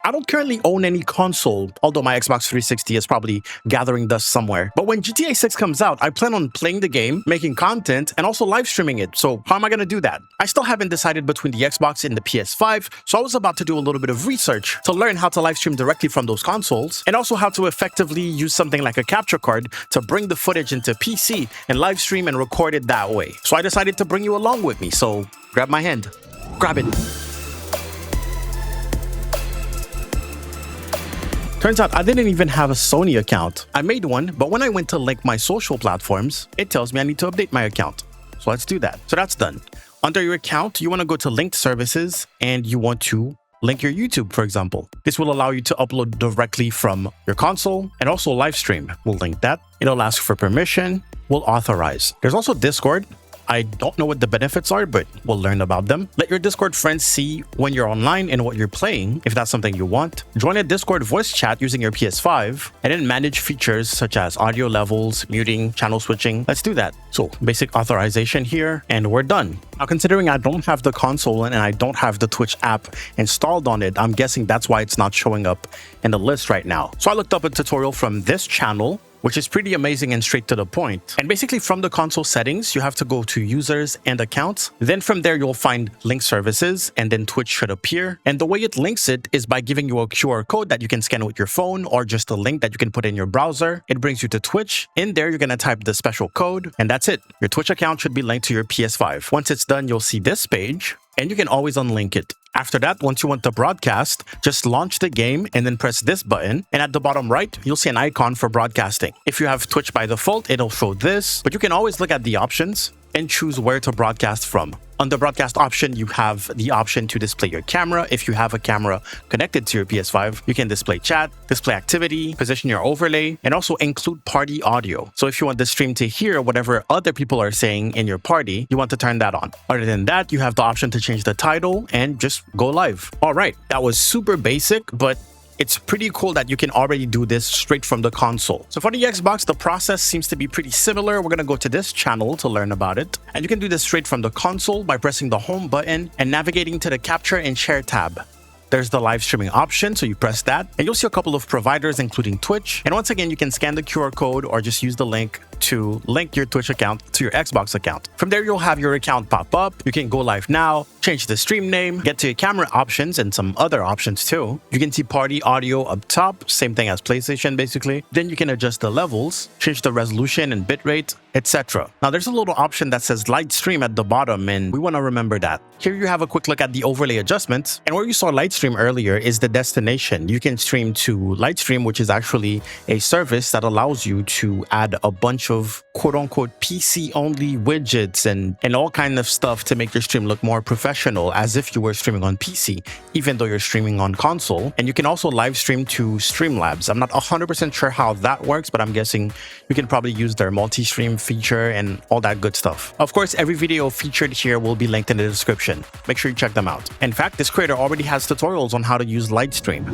I don't currently own any console, although my Xbox 360 is probably gathering dust somewhere. But when GTA 6 comes out, I plan on playing the game, making content, and also live streaming it. So how am I going to do that? I still haven't decided between the Xbox and the PS5, so I was about to do a little bit of research to learn how to live stream directly from those consoles, and also how to effectively use something like a capture card to bring the footage into PC and live stream and record it that way. So I decided to bring you along with me, so grab my hand. Grab it. Turns out I didn't even have a Sony account. I made one, but when I went to link my social platforms, it tells me I need to update my account. So let's do that. So that's done. Under your account, you want to go to linked services and you want to link your YouTube, for example. This will allow you to upload directly from your console and also live stream. We'll link that. It'll ask for permission. We'll authorize. There's also Discord. I don't know what the benefits are, but we'll learn about them. Let your Discord friends see when you're online and what you're playing, if that's something you want. Join a Discord voice chat using your PS5, and then manage features such as audio levels, muting, channel switching. Let's do that. So basic authorization here, and we're done. Now, considering I don't have the console and I don't have the Twitch app installed on it, I'm guessing that's why it's not showing up in the list right now. So I looked up a tutorial from this channel, which is pretty amazing and straight to the point. And basically from the console settings, you have to go to users and accounts. Then from there, you'll find link services and then Twitch should appear. And the way it links it is by giving you a QR code that you can scan with your phone or just a link that you can put in your browser. It brings you to Twitch. In there, you're going to type the special code and that's it. Your Twitch account should be linked to your PS5. Once it's done, you'll see this page and you can always unlink it. After that, once you want to broadcast, just launch the game and then press this button. And at the bottom right, you'll see an icon for broadcasting. If you have Twitch by default, it'll show this, but you can always look at the options and choose where to broadcast from. On the broadcast option, you have the option to display your camera. If you have a camera connected to your PS5, you can display chat, display activity, position your overlay, and also include party audio. So if you want the stream to hear whatever other people are saying in your party, you want to turn that on. Other than that, you have the option to change the title and just go live. All right, that was super basic, but it's pretty cool that you can already do this straight from the console. So for the Xbox, the process seems to be pretty similar. We're going to go to this channel to learn about it. And you can do this straight from the console by pressing the home button and navigating to the capture and share tab. There's the live streaming option, so you press that and you'll see a couple of providers, including Twitch. And once again, you can scan the QR code or just use the link to link your Twitch account to your Xbox account. From there, you'll have your account pop up. You can go live now, change the stream name, get to your camera options and some other options too. You can see party audio up top, same thing as PlayStation basically. Then you can adjust the levels, change the resolution and bitrate, etc. Now there's a little option that says Lightstream at the bottom and we want to remember that. Here you have a quick look at the overlay adjustments, and where you saw Lightstream earlier is the destination. You can stream to Lightstream, which is actually a service that allows you to add a bunch of quote-unquote PC only widgets and all kind of stuff to make your stream look more professional, as if you were streaming on PC, even though you're streaming on console. And you can also live stream to Streamlabs. I'm not 100% sure how that works, but I'm guessing you can probably use their multi-stream feature and all that good stuff. Of course, every video featured here will be linked in the description. Make sure you check them out. In fact, this creator already has tutorials on how to use Lightstream.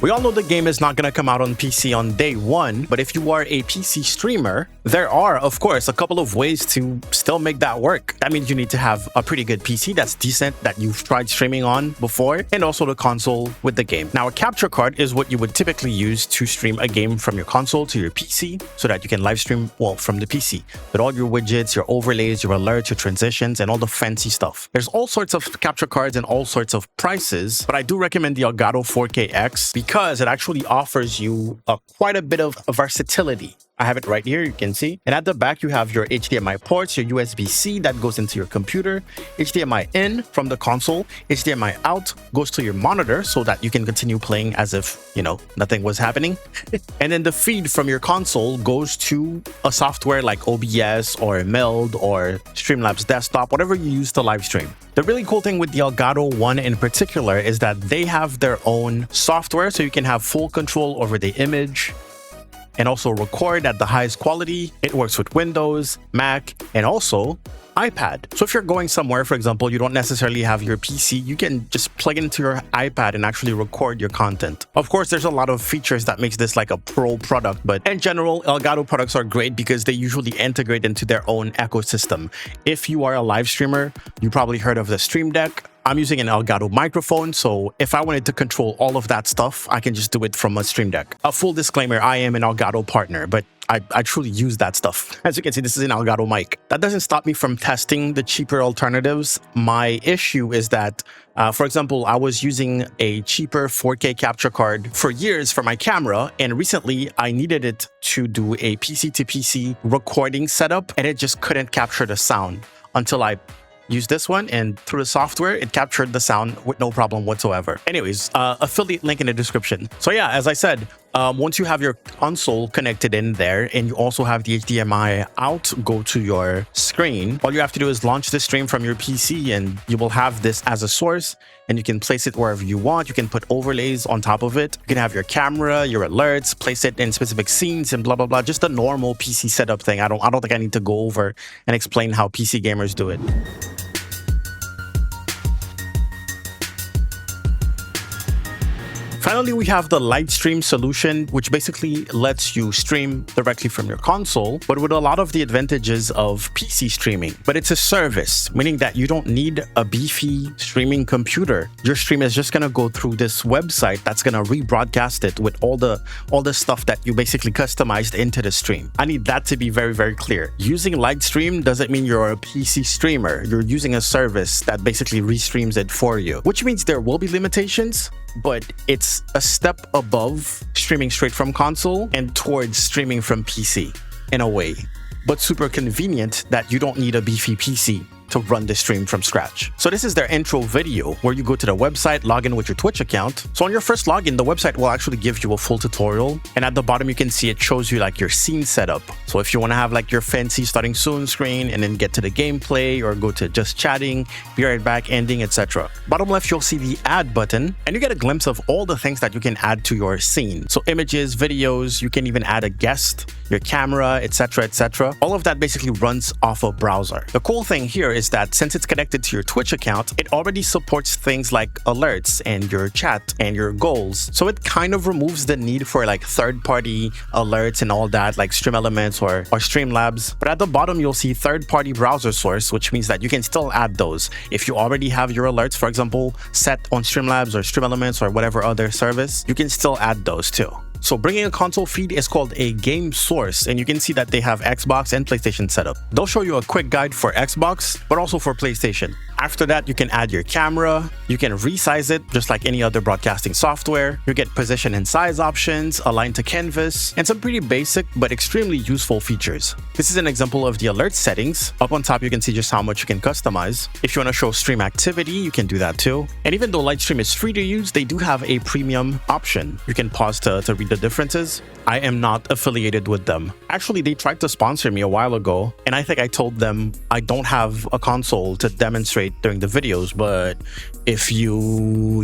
We all know the game is not going to come out on PC on day one, but if you are a PC streamer, there are, of course, a couple of ways to still make that work. That means you need to have a pretty good PC that's decent, that you've tried streaming on before, and also the console with the game. Now, a capture card is what you would typically use to stream a game from your console to your PC so that you can live stream, well, from the PC with all your widgets, your overlays, your alerts, your transitions, and all the fancy stuff. There's all sorts of capture cards and all sorts of prices, but I do recommend the Elgato 4K-X because it actually offers you quite a bit of versatility. I have it right here, you can see. And at the back, you have your HDMI ports, your USB-C that goes into your computer, HDMI in from the console, HDMI out goes to your monitor so that you can continue playing as if, you know, nothing was happening. And then the feed from your console goes to a software like OBS or Meld or Streamlabs Desktop, whatever you use to live stream. The really cool thing with the Elgato One in particular is that they have their own software, so you can have full control over the image, and also record at the highest quality. It works with Windows, Mac, and also iPad. So if you're going somewhere, for example, you don't necessarily have your PC, you can just plug it into your iPad and actually record your content. Of course, there's a lot of features that makes this like a pro product, but in general, Elgato products are great because they usually integrate into their own ecosystem. If you are a live streamer, you probably heard of the Stream Deck. I'm using an Elgato microphone, so if I wanted to control all of that stuff, I can just do it from a Stream Deck. A full disclaimer, I am an Elgato partner, but I truly use that stuff. As you can see, this is an Elgato mic. That doesn't stop me from testing the cheaper alternatives. My issue is that, for example, I was using a cheaper 4K capture card for years for my camera, and recently I needed it to do a PC to PC recording setup, and it just couldn't capture the sound until I use this one, and through the software it captured the sound with no problem whatsoever. Anyways, affiliate link in the description. So yeah, as I said, once you have your console connected in there and you also have the HDMI out, go to your screen. All you have to do is launch the stream from your PC and you will have this as a source, and you can place it wherever you want. You can put overlays on top of it. You can have your camera, your alerts, place it in specific scenes and blah blah blah. Just a normal PC setup thing. I don't think I need to go over and explain how PC gamers do it. Finally, we have the Lightstream solution, which basically lets you stream directly from your console, but with a lot of the advantages of PC streaming. But it's a service, meaning that you don't need a beefy streaming computer. Your stream is just gonna go through this website that's gonna rebroadcast it with all the stuff that you basically customized into the stream. I need that to be very, very clear. Using Lightstream doesn't mean you're a PC streamer. You're using a service that basically restreams it for you, which means there will be limitations, but it's a step above streaming straight from console and towards streaming from PC in a way, but super convenient that you don't need a beefy PC to run the stream from scratch. So this is their intro video where you go to the website, log in with your Twitch account. So on your first login, the website will actually give you a full tutorial. And at the bottom, you can see it shows you like your scene setup. So if you want to have like your fancy starting soon screen and then get to the gameplay or go to just chatting, be right back, ending, etc. Bottom left, you'll see the add button and you get a glimpse of all the things that you can add to your scene. So images, videos, you can even add a guest, your camera, etc., etc. All of that basically runs off a browser. The cool thing here is that since it's connected to your Twitch account, it already supports things like alerts and your chat and your goals. So it kind of removes the need for like third-party alerts and all that, like Stream Elements or Streamlabs. But at the bottom, you'll see third-party browser source, which means that you can still add those. If you already have your alerts, for example, set on Streamlabs or Stream Elements or whatever other service, you can still add those too. So bringing a console feed is called a game source, and you can see that they have Xbox and PlayStation set up. They'll show you a quick guide for Xbox, but also for PlayStation. After that, you can add your camera, you can resize it just like any other broadcasting software. You get position and size options, align to canvas, and some pretty basic but extremely useful features. This is an example of the alert settings. Up on top, you can see just how much you can customize. If you want to show stream activity, you can do that too. And even though Lightstream is free to use, they do have a premium option. You can pause to read the differences. I am not affiliated with them. Actually, they tried to sponsor me a while ago, and I think I told them I don't have a console to demonstrate during the videos, but if you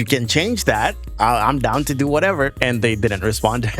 can change that, I'm down to do whatever. And they didn't respond.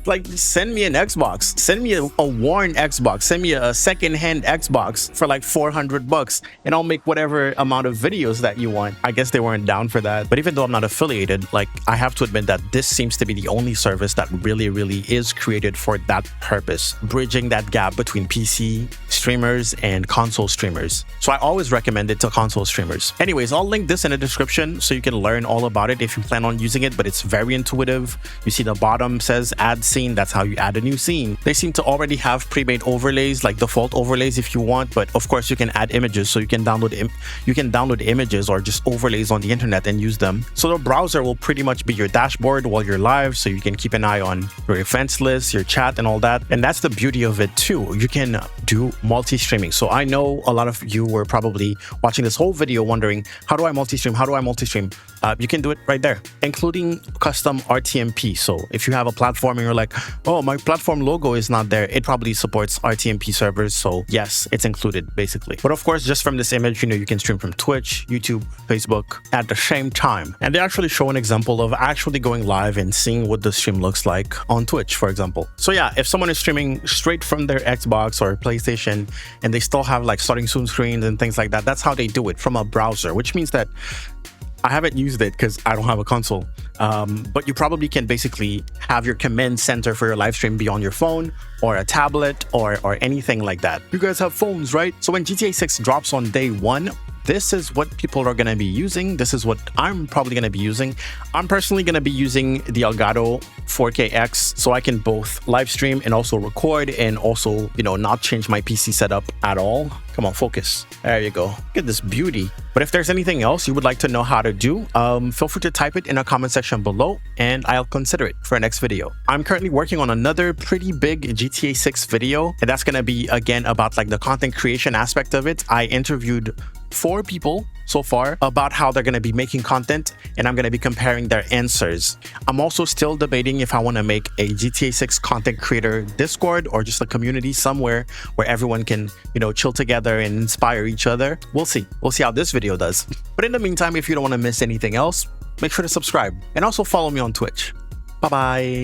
Like, send me an Xbox, send me a worn Xbox, send me a second-hand Xbox for like $400 and I'll make whatever amount of videos that you want. I guess they weren't down for that. But even though I'm not affiliated, like, I have to admit that this seems to be the only service that really is created for that purpose, bridging that gap between PC streamers and console streamers. So I always recommend it to console streamers. Anyways, I'll link this in the description so you can learn all about it if you plan on using it, but it's very intuitive. You see the bottom says add scene. That's how you add a new scene. They seem to already have pre-made overlays, like default overlays if you want, but of course you can add images, so you can download images or just overlays on the internet and use them. So the browser will pretty much be your dashboard while you're live, so you can keep an eye on your events list, your chat and all that. And that's the beauty of it too. You can do multi-streaming. So I know a lot of you were probably watching this whole video wondering, how do I multi-stream? How do I multi-stream? you can do it right there, including custom RTMP. So if you have a platform and you're like, oh, my platform logo is not there, it probably supports RTMP servers. So yes, it's included basically. But of course, just from this image, you can stream from Twitch, YouTube, Facebook at the same time. And they actually show an example of actually going live and seeing what the stream looks like on Twitch, for example. So yeah, if someone is streaming straight from their Xbox or PlayStation and they still have like starting soon screens and things like that, that's how they do it, from a browser, which means that I haven't used it because I don't have a console. But you probably can basically have your command center for your live stream be on your phone or a tablet or anything like that. You guys have phones, right? So when GTA 6 drops on day 1, this is what people are going to be using. This is what I'm probably going to be using. I'm personally going to be using the Elgato 4KX so I can both live stream and also record and also, not change my PC setup at all. Come on, focus. There you go. Look at this beauty. But if there's anything else you would like to know how to do, feel free to type it in a comment section below and I'll consider it for a next video. I'm currently working on another pretty big GTA 6 video, and that's going to be again about like the content creation aspect of it. I interviewed 4 people so far about how they're going to be making content, and I'm going to be comparing their answers. I'm also still debating if I want to make a GTA 6 content creator Discord or just a community somewhere where everyone can, chill together and inspire each other. We'll see. We'll see how this video does. But in the meantime, if you don't want to miss anything else, make sure to subscribe and also follow me on Twitch. Bye-bye.